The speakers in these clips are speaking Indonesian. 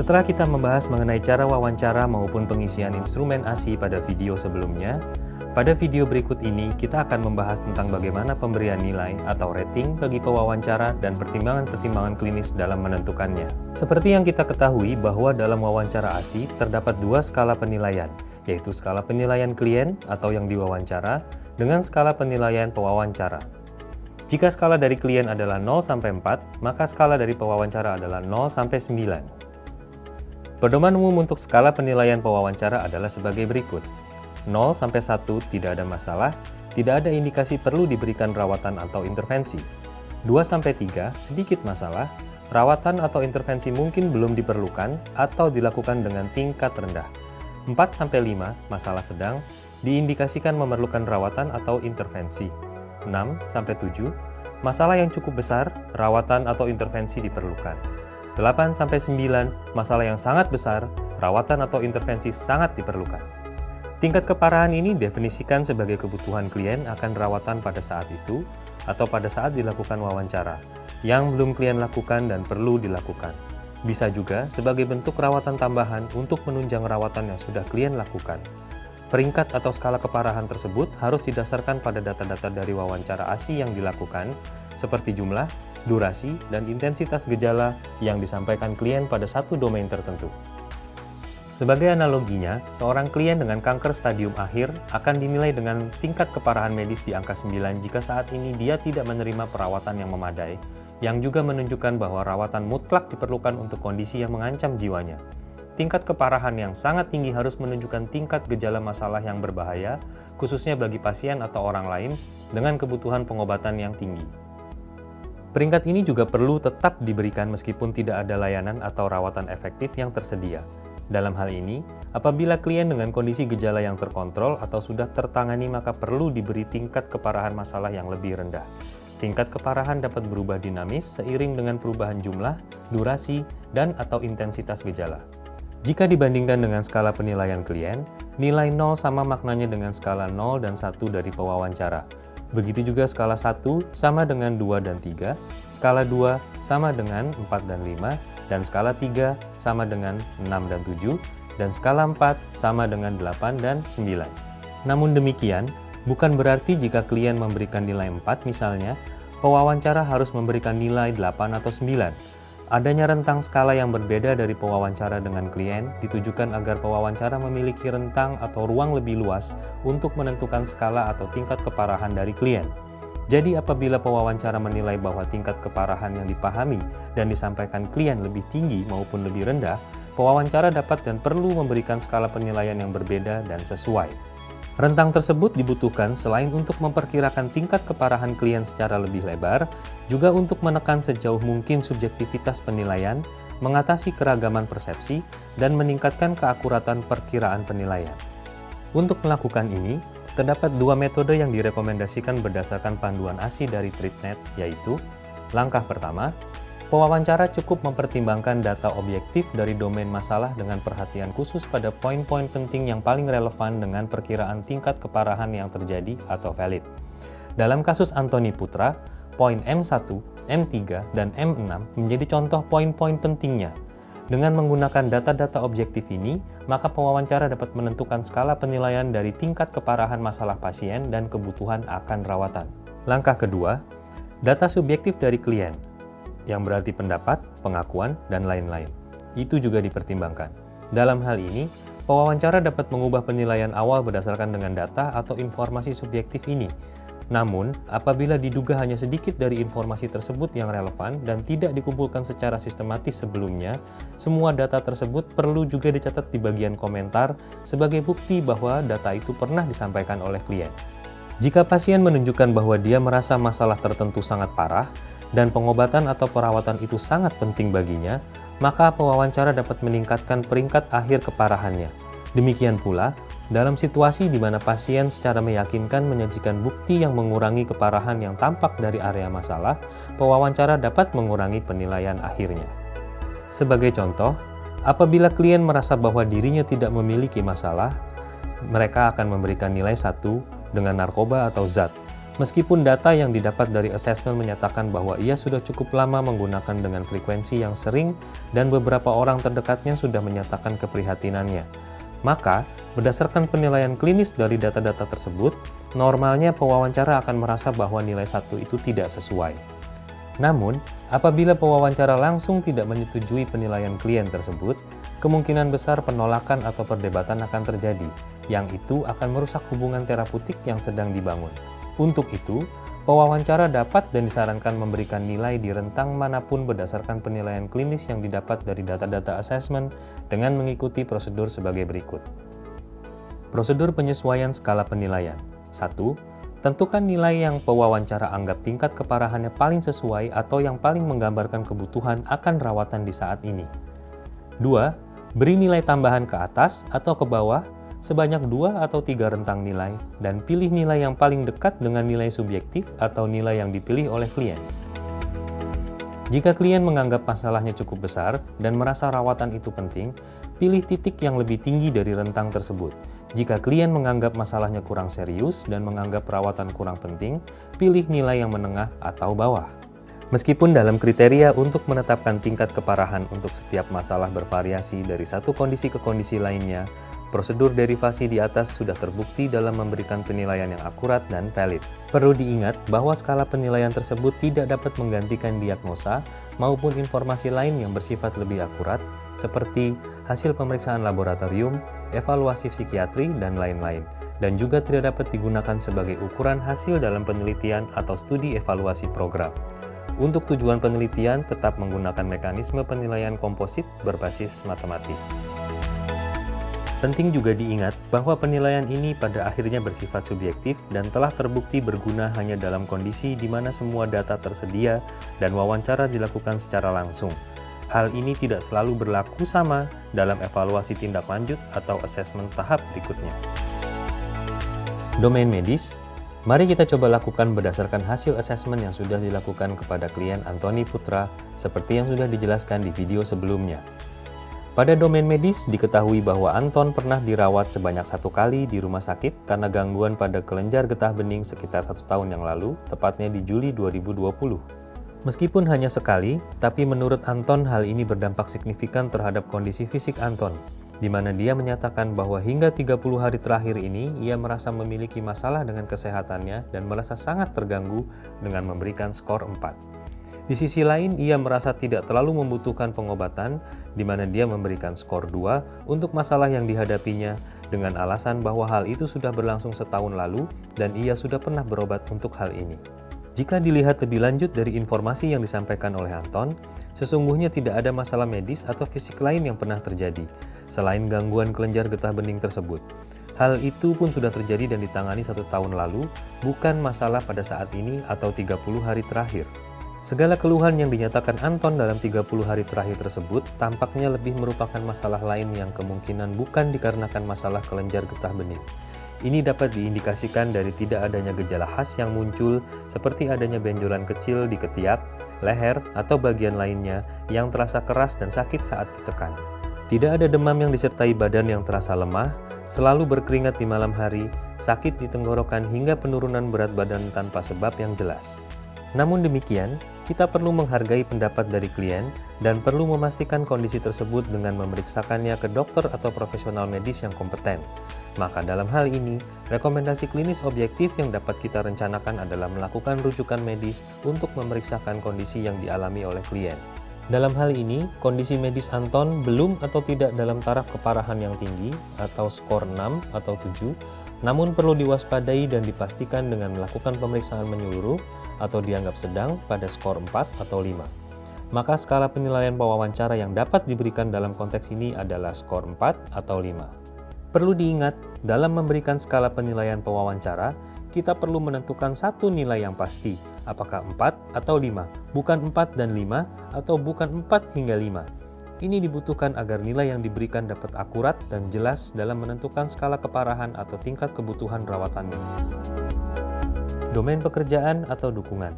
Setelah kita membahas mengenai cara wawancara maupun pengisian instrumen ASI pada video sebelumnya, pada video berikut ini kita akan membahas tentang bagaimana pemberian nilai atau rating bagi pewawancara dan pertimbangan-pertimbangan klinis dalam menentukannya. Seperti yang kita ketahui bahwa dalam wawancara ASI terdapat dua skala penilaian, yaitu skala penilaian klien atau yang diwawancara dengan skala penilaian pewawancara. Jika skala dari klien adalah 0 sampai 4, maka skala dari pewawancara adalah 0 sampai 9. Pedoman umum untuk skala penilaian pewawancara adalah sebagai berikut. 0 sampai 1 tidak ada masalah, tidak ada indikasi perlu diberikan rawatan atau intervensi. 2 sampai 3 sedikit masalah, rawatan atau intervensi mungkin belum diperlukan atau dilakukan dengan tingkat rendah. 4 sampai 5 masalah sedang, diindikasikan memerlukan rawatan atau intervensi. 6 sampai 7 masalah yang cukup besar, rawatan atau intervensi diperlukan. 8 sampai 9 masalah yang sangat besar, rawatan atau intervensi sangat diperlukan. Tingkat keparahan ini definisikan sebagai kebutuhan klien akan rawatan pada saat itu atau pada saat dilakukan wawancara, yang belum klien lakukan dan perlu dilakukan. Bisa juga sebagai bentuk rawatan tambahan untuk menunjang rawatan yang sudah klien lakukan. Peringkat atau skala keparahan tersebut harus didasarkan pada data-data dari wawancara ASI yang dilakukan, seperti jumlah, durasi, dan intensitas gejala yang disampaikan klien pada satu domain tertentu. Sebagai analoginya, seorang klien dengan kanker stadium akhir akan dinilai dengan tingkat keparahan medis di angka 9 jika saat ini dia tidak menerima perawatan yang memadai, yang juga menunjukkan bahwa rawatan mutlak diperlukan untuk kondisi yang mengancam jiwanya. Tingkat keparahan yang sangat tinggi harus menunjukkan tingkat gejala masalah yang berbahaya, khususnya bagi pasien atau orang lain dengan kebutuhan pengobatan yang tinggi. Peringkat ini juga perlu tetap diberikan meskipun tidak ada layanan atau rawatan efektif yang tersedia. Dalam hal ini, apabila klien dengan kondisi gejala yang terkontrol atau sudah tertangani maka perlu diberi tingkat keparahan masalah yang lebih rendah. Tingkat keparahan dapat berubah dinamis seiring dengan perubahan jumlah, durasi, dan atau intensitas gejala. Jika dibandingkan dengan skala penilaian klien, nilai 0 sama maknanya dengan skala 0 dan 1 dari pewawancara. Begitu juga skala 1 sama dengan 2 dan 3, skala 2 sama dengan 4 dan 5, dan skala 3 sama dengan 6 dan 7, dan skala 4 sama dengan 8 dan 9. Namun demikian, bukan berarti jika klien memberikan nilai 4 misalnya, pewawancara harus memberikan nilai 8 atau 9. Adanya rentang skala yang berbeda dari pewawancara dengan klien ditujukan agar pewawancara memiliki rentang atau ruang lebih luas untuk menentukan skala atau tingkat keparahan dari klien. Jadi apabila pewawancara menilai bahwa tingkat keparahan yang dipahami dan disampaikan klien lebih tinggi maupun lebih rendah, pewawancara dapat dan perlu memberikan skala penilaian yang berbeda dan sesuai. Rentang tersebut dibutuhkan selain untuk memperkirakan tingkat keparahan klien secara lebih lebar, juga untuk menekan sejauh mungkin subjektivitas penilaian, mengatasi keragaman persepsi, dan meningkatkan keakuratan perkiraan penilaian. Untuk melakukan ini, terdapat dua metode yang direkomendasikan berdasarkan panduan ASI dari TreatNet, yaitu langkah pertama, pewawancara cukup mempertimbangkan data objektif dari domain masalah dengan perhatian khusus pada poin-poin penting yang paling relevan dengan perkiraan tingkat keparahan yang terjadi atau valid. Dalam kasus Antoni Putra, poin M1, M3, dan M6 menjadi contoh poin-poin pentingnya. Dengan menggunakan data-data objektif ini, maka pewawancara dapat menentukan skala penilaian dari tingkat keparahan masalah pasien dan kebutuhan akan rawatan. Langkah kedua, data subjektif dari klien, yang berarti pendapat, pengakuan, dan lain-lain. Itu juga dipertimbangkan. Dalam hal ini, pewawancara dapat mengubah penilaian awal berdasarkan dengan data atau informasi subjektif ini. Namun, apabila diduga hanya sedikit dari informasi tersebut yang relevan dan tidak dikumpulkan secara sistematis sebelumnya, semua data tersebut perlu juga dicatat di bagian komentar sebagai bukti bahwa data itu pernah disampaikan oleh klien. Jika pasien menunjukkan bahwa dia merasa masalah tertentu sangat parah, dan pengobatan atau perawatan itu sangat penting baginya, maka pewawancara dapat meningkatkan peringkat akhir keparahannya. Demikian pula, dalam situasi di mana pasien secara meyakinkan menyajikan bukti yang mengurangi keparahan yang tampak dari area masalah, pewawancara dapat mengurangi penilaian akhirnya. Sebagai contoh, apabila klien merasa bahwa dirinya tidak memiliki masalah, mereka akan memberikan nilai 1 dengan narkoba atau zat. Meskipun data yang didapat dari asesmen menyatakan bahwa ia sudah cukup lama menggunakan dengan frekuensi yang sering dan beberapa orang terdekatnya sudah menyatakan keprihatinannya, maka berdasarkan penilaian klinis dari data-data tersebut, normalnya pewawancara akan merasa bahwa nilai 1 itu tidak sesuai. Namun, apabila pewawancara langsung tidak menyetujui penilaian klien tersebut, kemungkinan besar penolakan atau perdebatan akan terjadi, yang itu akan merusak hubungan terapeutik yang sedang dibangun. Untuk itu, pewawancara dapat dan disarankan memberikan nilai di rentang manapun berdasarkan penilaian klinis yang didapat dari data-data asesmen dengan mengikuti prosedur sebagai berikut. Prosedur penyesuaian skala penilaian. 1. Tentukan nilai yang pewawancara anggap tingkat keparahannya paling sesuai atau yang paling menggambarkan kebutuhan akan rawatan di saat ini. 2. Beri nilai tambahan ke atas atau ke bawah sebanyak 2 atau 3 rentang nilai dan pilih nilai yang paling dekat dengan nilai subjektif atau nilai yang dipilih oleh klien. Jika klien menganggap masalahnya cukup besar dan merasa rawatan itu penting, pilih titik yang lebih tinggi dari rentang tersebut. Jika klien menganggap masalahnya kurang serius dan menganggap perawatan kurang penting, pilih nilai yang menengah atau bawah. Meskipun dalam kriteria untuk menetapkan tingkat keparahan untuk setiap masalah bervariasi dari satu kondisi ke kondisi lainnya, prosedur derivasi di atas sudah terbukti dalam memberikan penilaian yang akurat dan valid. Perlu diingat bahwa skala penilaian tersebut tidak dapat menggantikan diagnosa maupun informasi lain yang bersifat lebih akurat, seperti hasil pemeriksaan laboratorium, evaluasi psikiatri, dan lain-lain, dan juga tidak dapat digunakan sebagai ukuran hasil dalam penelitian atau studi evaluasi program. Untuk tujuan penelitian, tetap menggunakan mekanisme penilaian komposit berbasis matematis. Penting juga diingat bahwa penilaian ini pada akhirnya bersifat subjektif dan telah terbukti berguna hanya dalam kondisi di mana semua data tersedia dan wawancara dilakukan secara langsung. Hal ini tidak selalu berlaku sama dalam evaluasi tindak lanjut atau asesmen tahap berikutnya. Domain medis. Mari kita coba lakukan berdasarkan hasil asesmen yang sudah dilakukan kepada klien Antoni Putra seperti yang sudah dijelaskan di video sebelumnya. Pada domain medis, diketahui bahwa Anton pernah dirawat sebanyak 1 kali di rumah sakit karena gangguan pada kelenjar getah bening sekitar 1 tahun yang lalu, tepatnya di Juli 2020. Meskipun hanya sekali, tapi menurut Anton hal ini berdampak signifikan terhadap kondisi fisik Anton, di mana dia menyatakan bahwa hingga 30 hari terakhir ini ia merasa memiliki masalah dengan kesehatannya dan merasa sangat terganggu dengan memberikan skor 4. Di sisi lain, ia merasa tidak terlalu membutuhkan pengobatan, di mana dia memberikan skor 2 untuk masalah yang dihadapinya dengan alasan bahwa hal itu sudah berlangsung setahun lalu dan ia sudah pernah berobat untuk hal ini. Jika dilihat lebih lanjut dari informasi yang disampaikan oleh Anton, sesungguhnya tidak ada masalah medis atau fisik lain yang pernah terjadi, selain gangguan kelenjar getah bening tersebut. Hal itu pun sudah terjadi dan ditangani 1 tahun lalu, bukan masalah pada saat ini atau 30 hari terakhir. Segala keluhan yang dinyatakan Anton dalam 30 hari terakhir tersebut tampaknya lebih merupakan masalah lain yang kemungkinan bukan dikarenakan masalah kelenjar getah bening. Ini dapat diindikasikan dari tidak adanya gejala khas yang muncul seperti adanya benjolan kecil di ketiak, leher, atau bagian lainnya yang terasa keras dan sakit saat ditekan. Tidak ada demam yang disertai badan yang terasa lemah, selalu berkeringat di malam hari, sakit di tenggorokan hingga penurunan berat badan tanpa sebab yang jelas. Namun demikian, kita perlu menghargai pendapat dari klien dan perlu memastikan kondisi tersebut dengan memeriksakannya ke dokter atau profesional medis yang kompeten. Maka dalam hal ini, rekomendasi klinis objektif yang dapat kita rencanakan adalah melakukan rujukan medis untuk memeriksakan kondisi yang dialami oleh klien. Dalam hal ini, kondisi medis Anton belum atau tidak dalam taraf keparahan yang tinggi atau skor 6 atau 7, namun perlu diwaspadai dan dipastikan dengan melakukan pemeriksaan menyeluruh atau dianggap sedang pada skor 4 atau 5. Maka skala penilaian pewawancara yang dapat diberikan dalam konteks ini adalah skor 4 atau 5. Perlu diingat, dalam memberikan skala penilaian pewawancara, kita perlu menentukan satu nilai yang pasti, apakah 4 atau 5, bukan 4 dan 5, atau bukan 4 hingga 5. Ini dibutuhkan agar nilai yang diberikan dapat akurat dan jelas dalam menentukan skala keparahan atau tingkat kebutuhan rawatannya. Domain pekerjaan atau dukungan.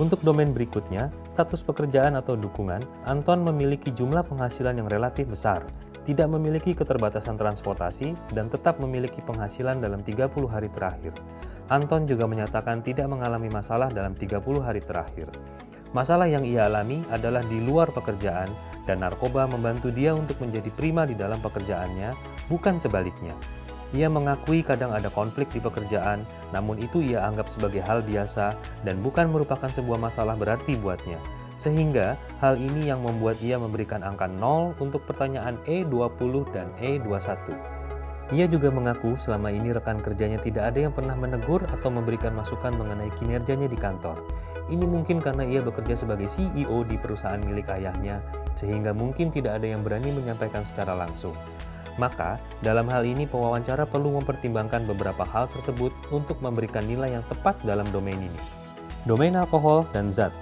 Untuk domain berikutnya, status pekerjaan atau dukungan, Anton memiliki jumlah penghasilan yang relatif besar. tidak memiliki keterbatasan transportasi, dan tetap memiliki penghasilan dalam 30 hari terakhir. Anton juga menyatakan tidak mengalami masalah dalam 30 hari terakhir. Masalah yang ia alami adalah di luar pekerjaan, dan narkoba membantu dia untuk menjadi prima di dalam pekerjaannya, bukan sebaliknya. Ia mengakui kadang ada konflik di pekerjaan, namun itu ia anggap sebagai hal biasa dan bukan merupakan sebuah masalah berarti buatnya. Sehingga hal ini yang membuat ia memberikan angka 0 untuk pertanyaan E20 dan E21. Ia juga mengaku selama ini rekan kerjanya tidak ada yang pernah menegur atau memberikan masukan mengenai kinerjanya di kantor. Ini mungkin karena ia bekerja sebagai CEO di perusahaan milik ayahnya, sehingga mungkin tidak ada yang berani menyampaikan secara langsung. Maka, dalam hal ini pewawancara perlu mempertimbangkan beberapa hal tersebut untuk memberikan nilai yang tepat dalam domain ini. Domain alkohol dan zat.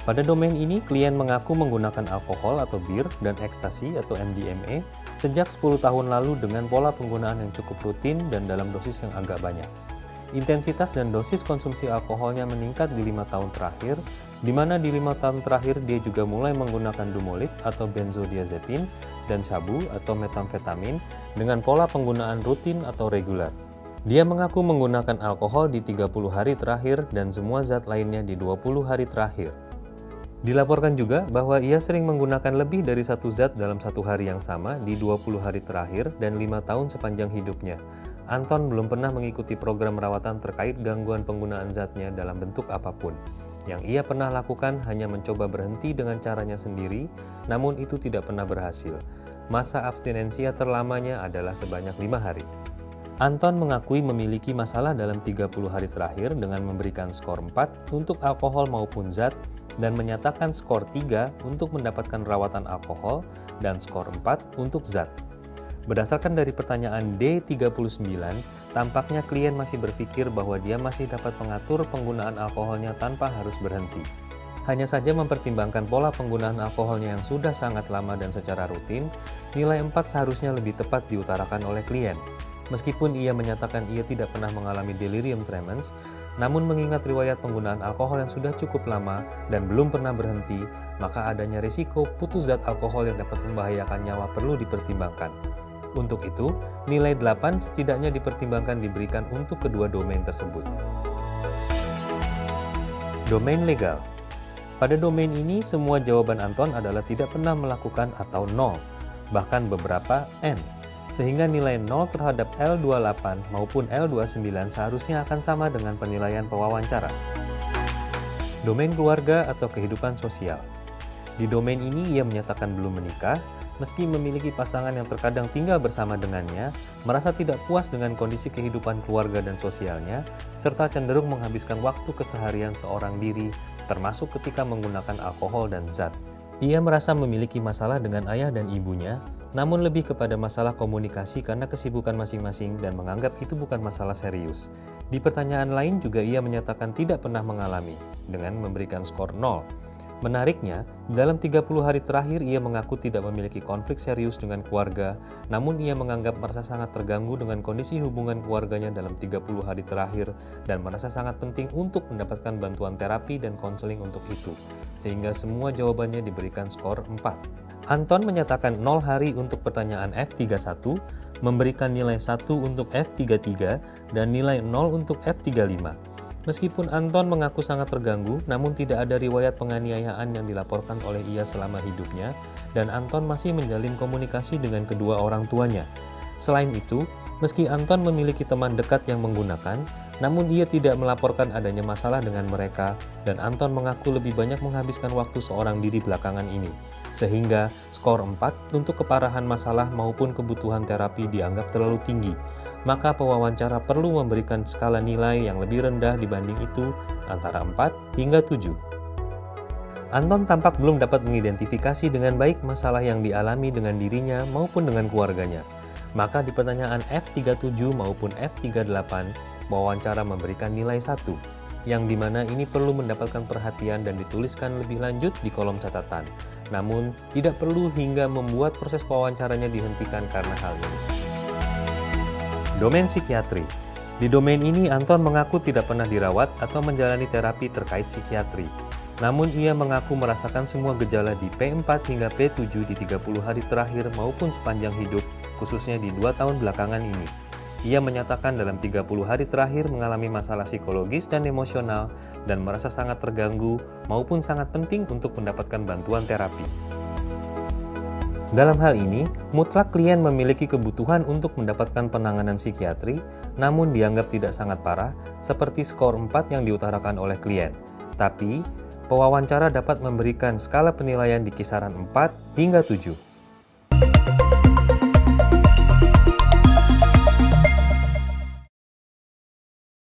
Pada domain ini, klien mengaku menggunakan alkohol atau bir dan ekstasi atau MDMA sejak 10 tahun lalu dengan pola penggunaan yang cukup rutin dan dalam dosis yang agak banyak. Intensitas dan dosis konsumsi alkoholnya meningkat di 5 tahun terakhir, di mana di 5 tahun terakhir dia juga mulai menggunakan dumolit atau benzodiazepin dan sabu atau metamfetamin dengan pola penggunaan rutin atau reguler. Dia mengaku menggunakan alkohol di 30 hari terakhir dan semua zat lainnya di 20 hari terakhir. Dilaporkan juga bahwa ia sering menggunakan lebih dari satu zat dalam satu hari yang sama di 20 hari terakhir dan 5 tahun sepanjang hidupnya. Anton belum pernah mengikuti program rawatan terkait gangguan penggunaan zatnya dalam bentuk apapun. Yang ia pernah lakukan hanya mencoba berhenti dengan caranya sendiri, namun itu tidak pernah berhasil. Masa abstinensia terlamanya adalah sebanyak 5 hari. Anton mengakui memiliki masalah dalam 30 hari terakhir dengan memberikan skor 4 untuk alkohol maupun zat, dan menyatakan skor 3 untuk mendapatkan rawatan alkohol dan skor 4 untuk zat. Berdasarkan dari pertanyaan D39, tampaknya klien masih berpikir bahwa dia masih dapat mengatur penggunaan alkoholnya tanpa harus berhenti. Hanya saja mempertimbangkan pola penggunaan alkoholnya yang sudah sangat lama dan secara rutin, nilai 4 seharusnya lebih tepat diutarakan oleh klien. Meskipun ia menyatakan ia tidak pernah mengalami delirium tremens, namun mengingat riwayat penggunaan alkohol yang sudah cukup lama dan belum pernah berhenti, maka adanya risiko putus zat alkohol yang dapat membahayakan nyawa perlu dipertimbangkan. Untuk itu, nilai 8 setidaknya dipertimbangkan diberikan untuk kedua domain tersebut. Domain legal. Pada domain ini, semua jawaban Anton adalah tidak pernah melakukan atau 0, bahkan beberapa N. Sehingga nilai 0 terhadap L28 maupun L29 seharusnya akan sama dengan penilaian pewawancara. Domain keluarga atau kehidupan sosial. Di domain ini ia menyatakan belum menikah, meski memiliki pasangan yang terkadang tinggal bersama dengannya, merasa tidak puas dengan kondisi kehidupan keluarga dan sosialnya, serta cenderung menghabiskan waktu keseharian seorang diri, termasuk ketika menggunakan alkohol dan zat. Ia merasa memiliki masalah dengan ayah dan ibunya, namun lebih kepada masalah komunikasi karena kesibukan masing-masing dan menganggap itu bukan masalah serius. Di pertanyaan lain juga ia menyatakan tidak pernah mengalami, dengan memberikan skor 0. Menariknya, dalam 30 hari terakhir ia mengaku tidak memiliki konflik serius dengan keluarga, namun ia menganggap merasa sangat terganggu dengan kondisi hubungan keluarganya dalam 30 hari terakhir dan merasa sangat penting untuk mendapatkan bantuan terapi dan konseling untuk itu, sehingga semua jawabannya diberikan skor 4. Anton menyatakan 0 hari untuk pertanyaan F31, memberikan nilai 1 untuk F33, dan nilai 0 untuk F35. Meskipun Anton mengaku sangat terganggu, namun tidak ada riwayat penganiayaan yang dilaporkan oleh ia selama hidupnya, dan Anton masih menjalin komunikasi dengan kedua orang tuanya. Selain itu, meski Anton memiliki teman dekat yang menggunakan, namun ia tidak melaporkan adanya masalah dengan mereka, dan Anton mengaku lebih banyak menghabiskan waktu seorang diri belakangan ini. Sehingga skor 4 untuk keparahan masalah maupun kebutuhan terapi dianggap terlalu tinggi. Maka pewawancara perlu memberikan skala nilai yang lebih rendah dibanding itu, antara 4 hingga 7. Anton tampak belum dapat mengidentifikasi dengan baik masalah yang dialami dengan dirinya maupun dengan keluarganya. Maka di pertanyaan F37 maupun F38, pewawancara memberikan nilai 1, yang dimana ini perlu mendapatkan perhatian dan dituliskan lebih lanjut di kolom catatan. Namun, tidak perlu hingga membuat proses pewawancaranya dihentikan karena hal ini. Domain psikiatri. Di domain ini, Anton mengaku tidak pernah dirawat atau menjalani terapi terkait psikiatri. Namun ia mengaku merasakan semua gejala di P4 hingga P7 di 30 hari terakhir maupun sepanjang hidup, khususnya di 2 tahun belakangan ini. Ia menyatakan dalam 30 hari terakhir mengalami masalah psikologis dan emosional dan merasa sangat terganggu maupun sangat penting untuk mendapatkan bantuan terapi. Dalam hal ini, mutlak klien memiliki kebutuhan untuk mendapatkan penanganan psikiatri, namun dianggap tidak sangat parah, seperti skor 4 yang diutarakan oleh klien. Tapi, pewawancara dapat memberikan skala penilaian di kisaran 4 hingga 7.